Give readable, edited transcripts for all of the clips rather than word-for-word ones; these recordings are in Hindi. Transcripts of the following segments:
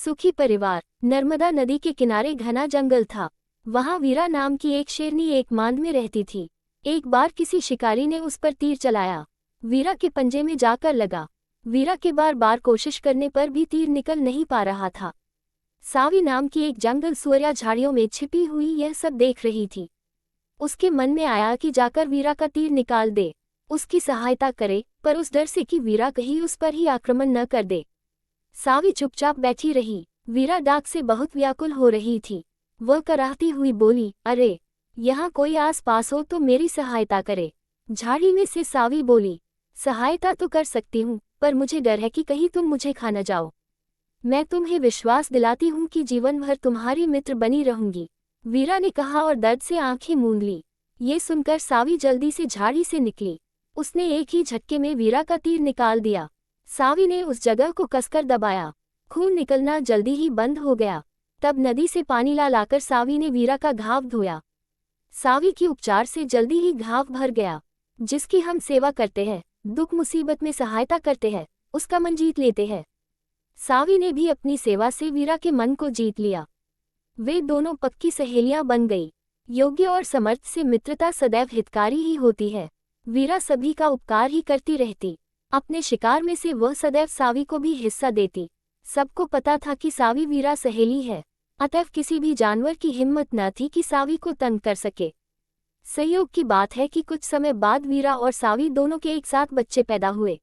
सुखी परिवार। नर्मदा नदी के किनारे घना जंगल था। वहां वीरा नाम की एक शेरनी एक मांद में रहती थी। एक बार किसी शिकारी ने उस पर तीर चलाया। वीरा के पंजे में जाकर लगा। वीरा के बार बार कोशिश करने पर भी तीर निकल नहीं पा रहा था। सावी नाम की एक जंगल सुअरिया झाड़ियों में छिपी हुई यह सब देख रही थी। उसके मन में आया कि जाकर वीरा का तीर निकाल दे, उसकी सहायता करे, पर उस डर से कि वीरा कहीं उस पर ही आक्रमण न कर दे। सावी चुपचाप बैठी रही। वीरा डाक से बहुत व्याकुल हो रही थी। वह कराहती हुई बोली, अरे यहाँ कोई आस पास हो तो मेरी सहायता करे। झाड़ी में से सावी बोली, सहायता तो कर सकती हूँ, पर मुझे डर है कि कहीं तुम मुझे खा न जाओ। मैं तुम्हें विश्वास दिलाती हूँ कि जीवन भर तुम्हारी मित्र बनी रहूंगी, वीरा ने कहा और दर्द से आंखें मूंद ली। ये सुनकर सावी जल्दी से झाड़ी से निकली। उसने एक ही झटके में वीरा का तीर निकाल दिया। सावी ने उस जगह को कसकर दबाया। खून निकलना जल्दी ही बंद हो गया। तब नदी से पानी लाकर सावी ने वीरा का घाव धोया। सावी की उपचार से जल्दी ही घाव भर गया। जिसकी हम सेवा करते हैं, दुख मुसीबत में सहायता करते हैं, उसका मन जीत लेते हैं। सावी ने भी अपनी सेवा से वीरा के मन को जीत लिया। वे दोनों पक्की सहेलियां बन गई। योग्य और समर्थ से मित्रता सदैव हितकारी ही होती है। वीरा सभी का उपकार ही करती रहती। अपने शिकार में से वह सदैव सावी को भी हिस्सा देती। सबको पता था कि सावी वीरा सहेली है, अतएव किसी भी जानवर की हिम्मत न थी कि सावी को तंग कर सके। संयोग की बात है कि कुछ समय बाद वीरा और सावी दोनों के एक साथ बच्चे पैदा हुए।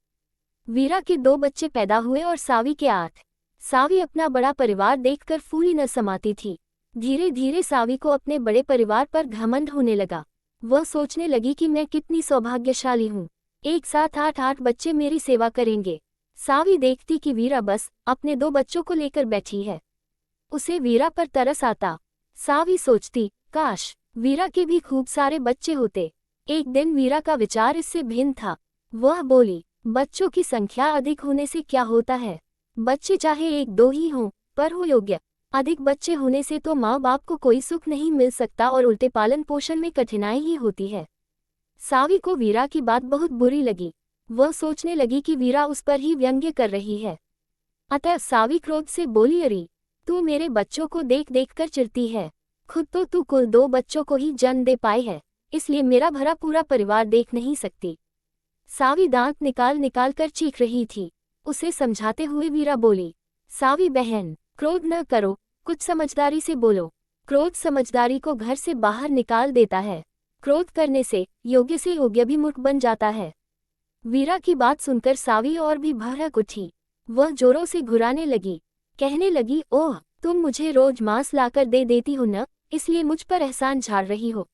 वीरा के 2 बच्चे पैदा हुए और सावी के 8। सावी अपना बड़ा परिवार देखकर फूली न समाती थी। धीरे धीरे सावी को अपने बड़े परिवार पर घमंड होने लगा। वह सोचने लगी कि मैं कितनी सौभाग्यशाली हूँ, एक साथ 8 बच्चे मेरी सेवा करेंगे। सावी देखती कि वीरा बस अपने 2 बच्चों को लेकर बैठी है। उसे वीरा पर तरस आता। सावी सोचती, काश वीरा के भी खूब सारे बच्चे होते। एक दिन वीरा का विचार इससे भिन्न था। वह बोली, बच्चों की संख्या अधिक होने से क्या होता है? बच्चे चाहे 1-2 ही हों, पर हो योग्य। अधिक बच्चे होने से तो माँ बाप को कोई सुख नहीं मिल सकता और उल्टे पालन पोषण में कठिनाई ही होती है। सावी को वीरा की बात बहुत बुरी लगी। वह सोचने लगी कि वीरा उस पर ही व्यंग्य कर रही है। अतः सावी क्रोध से बोली, अरे तू मेरे बच्चों को देख देख कर चिढ़ती है। खुद तो तू कुल 2 बच्चों को ही जन्म दे पाई है, इसलिए मेरा भरा पूरा परिवार देख नहीं सकती। सावी दांत निकाल निकाल कर चीख रही थी। उसे समझाते हुए वीरा बोली, सावी बहन क्रोध न करो, कुछ समझदारी से बोलो। क्रोध समझदारी को घर से बाहर निकाल देता है। क्रोध करने से योग्य से योग्य भी मूर्ख बन जाता है। वीरा की बात सुनकर सावी और भी भड़क उठी। वह जोरों से घुराने लगी, कहने लगी, ओह तुम मुझे रोज मांस लाकर दे देती हो न, इसलिए मुझ पर एहसान झाड़ रही हो।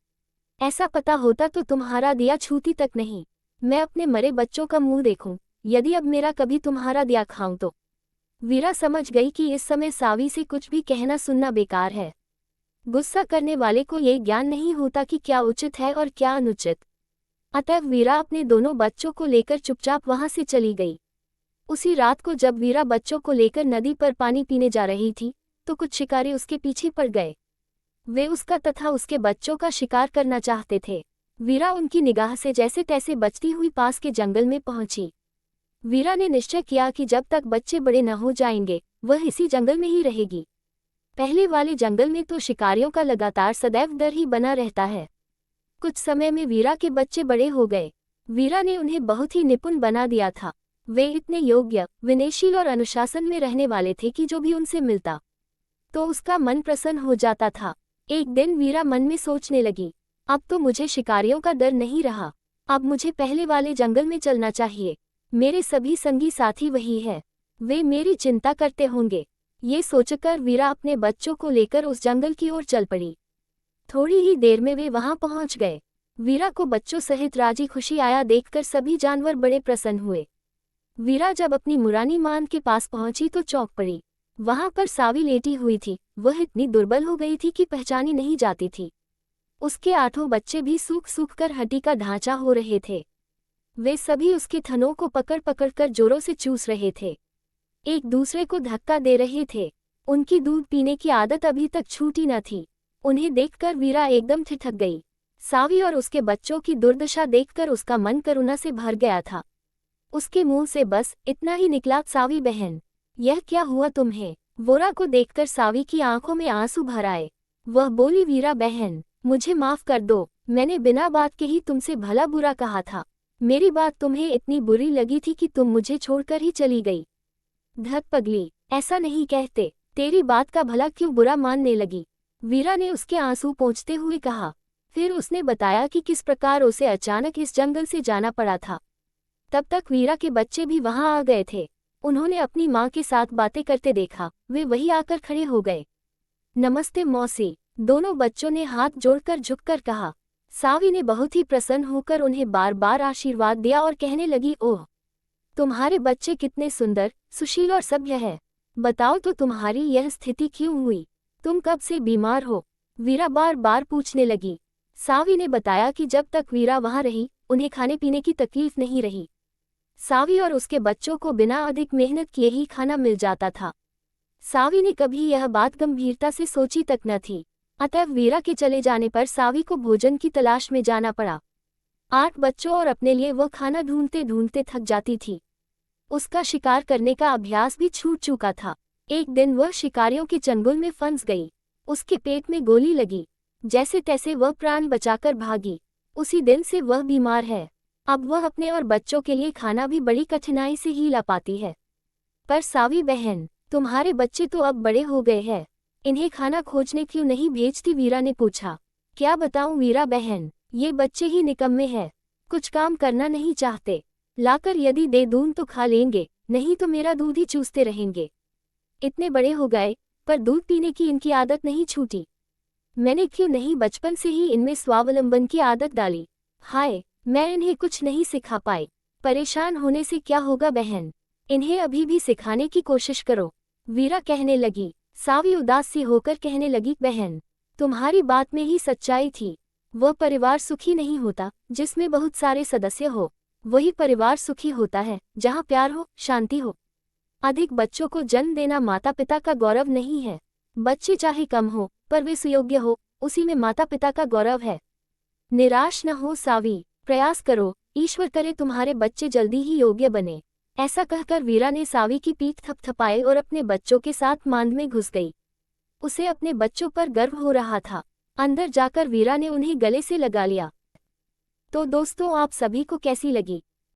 ऐसा पता होता तो तुम्हारा दिया छूती तक नहीं। मैं अपने मरे बच्चों का मुंह देखूं, यदि अब मेरा कभी तुम्हारा दिया खाऊं तो। वीरा समझ गई कि इस समय सावी से कुछ भी कहना सुनना बेकार है। गुस्सा करने वाले को ये ज्ञान नहीं होता कि क्या उचित है और क्या अनुचित। अतएव वीरा अपने दोनों बच्चों को लेकर चुपचाप वहां से चली गई। उसी रात को जब वीरा बच्चों को लेकर नदी पर पानी पीने जा रही थी, तो कुछ शिकारी उसके पीछे पड़ गए। वे उसका तथा उसके बच्चों का शिकार करना चाहते थे। वीरा उनकी निगाह से जैसे तैसे बचती हुई पास के जंगल में पहुंची। वीरा ने निश्चय किया कि जब तक बच्चे बड़े न हो जाएंगे, वह इसी जंगल में ही रहेगी। पहले वाले जंगल में तो शिकारियों का लगातार सदैव डर ही बना रहता है। कुछ समय में वीरा के बच्चे बड़े हो गए। वीरा ने उन्हें बहुत ही निपुण बना दिया था। वे इतने योग्य, विनयशील और अनुशासन में रहने वाले थे कि जो भी उनसे मिलता तो उसका मन प्रसन्न हो जाता था। एक दिन वीरा मन में सोचने लगी, अब तो मुझे शिकारियों का डर नहीं रहा। अब मुझे पहले वाले जंगल में चलना चाहिए। मेरे सभी संगी साथी वही है, वे मेरी चिंता करते होंगे। ये सोचकर वीरा अपने बच्चों को लेकर उस जंगल की ओर चल पड़ी। थोड़ी ही देर में वे वहां पहुंच गए। वीरा को बच्चों सहित राजी खुशी आया देखकर सभी जानवर बड़े प्रसन्न हुए। वीरा जब अपनी मुरानी मान के पास पहुंची तो चौंक पड़ी। वहां पर सावी लेटी हुई थी। वह इतनी दुर्बल हो गई थी कि पहचानी नहीं जाती थी। उसके 8 बच्चे भी सूख सूख कर हड्डी का ढांचा हो रहे थे। वे सभी उसके थनों को पकड़ पकड़ कर जोरों से चूस रहे थे, एक दूसरे को धक्का दे रहे थे। उनकी दूध पीने की आदत अभी तक छूटी न थी। उन्हें देखकर वीरा एकदम ठिठक गई। सावी और उसके बच्चों की दुर्दशा देखकर उसका मन करुणा से भर गया था। उसके मुंह से बस इतना ही निकला, सावी बहन यह क्या हुआ तुम्हें? वोरा को देखकर सावी की आंखों में आंसू भर आए। वह बोली, वीरा बहन, मुझे माफ कर दो, मैंने बिना बात के ही तुमसे भला बुरा कहा था। मेरी बात तुम्हें इतनी बुरी लगी थी कि तुम मुझे छोड़कर ही चली गई। धत पगली, ऐसा नहीं कहते, तेरी बात का भला क्यों बुरा मानने लगी? वीरा ने उसके आंसू पोंछते हुए कहा। फिर उसने बताया कि किस प्रकार उसे अचानक इस जंगल से जाना पड़ा था। तब तक वीरा के बच्चे भी वहां आ गए थे। उन्होंने अपनी माँ के साथ बातें करते देखा, वे वही आकर खड़े हो गए। नमस्ते मौसी, दोनों बच्चों ने हाथ जोड़कर झुककर कहा। सावी ने बहुत ही प्रसन्न होकर उन्हें बार बार आशीर्वाद दिया और कहने लगी, ओह, तुम्हारे बच्चे कितने सुंदर, सुशील और सभ्य है। बताओ तो तुम्हारी यह स्थिति क्यों हुई? तुम कब से बीमार हो? वीरा बार बार पूछने लगी। सावी ने बताया कि जब तक वीरा वहां रही, उन्हें खाने पीने की तकलीफ नहीं रही। सावी और उसके बच्चों को बिना अधिक मेहनत किए ही खाना मिल जाता था। सावी ने कभी यह बात गंभीरता से सोची तक न थी। अतः वीरा के चले जाने पर सावी को भोजन की तलाश में जाना पड़ा। 8 बच्चों और अपने लिए वह खाना ढूंढते ढूंढते थक जाती थी। उसका शिकार करने का अभ्यास भी छूट चुका था। एक दिन वह शिकारियों के चंगुल में फंस गई। उसके पेट में गोली लगी। जैसे तैसे वह प्राण बचाकर भागी। उसी दिन से वह बीमार है। अब वह अपने और बच्चों के लिए खाना भी बड़ी कठिनाई से ही ला पाती है। पर सावी बहन, तुम्हारे बच्चे तो अब बड़े हो गए हैं, इन्हें खाना खोजने क्यों नहीं भेजती? वीरा ने पूछा। क्या बताऊं वीरा बहन, ये बच्चे ही निकम्मे हैं, कुछ काम करना नहीं चाहते। लाकर यदि दे दूं तो खा लेंगे, नहीं तो मेरा दूध ही चूसते रहेंगे। इतने बड़े हो गए, पर दूध पीने की इनकी आदत नहीं छूटी। मैंने क्यों नहीं बचपन से ही इनमें स्वावलंबन की आदत डाली। हाय, मैं इन्हें कुछ नहीं सिखा पाई। परेशान होने से क्या होगा बहन, इन्हें अभी भी सिखाने की कोशिश करो, वीरा कहने लगी। सावी उदास सी होकर कहने लगी, बहन, तुम्हारी बात में ही सच्चाई थी। वह परिवार सुखी नहीं होता जिसमें बहुत सारे सदस्य हो। वही परिवार सुखी होता है जहाँ प्यार हो, शांति हो। अधिक बच्चों को जन्म देना माता पिता का गौरव नहीं है। बच्चे चाहे कम हो, पर वे सुयोग्य हो, उसी में माता पिता का गौरव है। निराश न हो सावी, प्रयास करो, ईश्वर करे तुम्हारे बच्चे जल्दी ही योग्य बने। ऐसा कहकर वीरा ने सावी की पीठ थपथपाई और अपने बच्चों के साथ मांद में घुस गई। उसे अपने बच्चों पर गर्व हो रहा था। अंदर जाकर वीरा ने उन्हें गले से लगा लिया। तो दोस्तों, आप सभी को कैसी लगी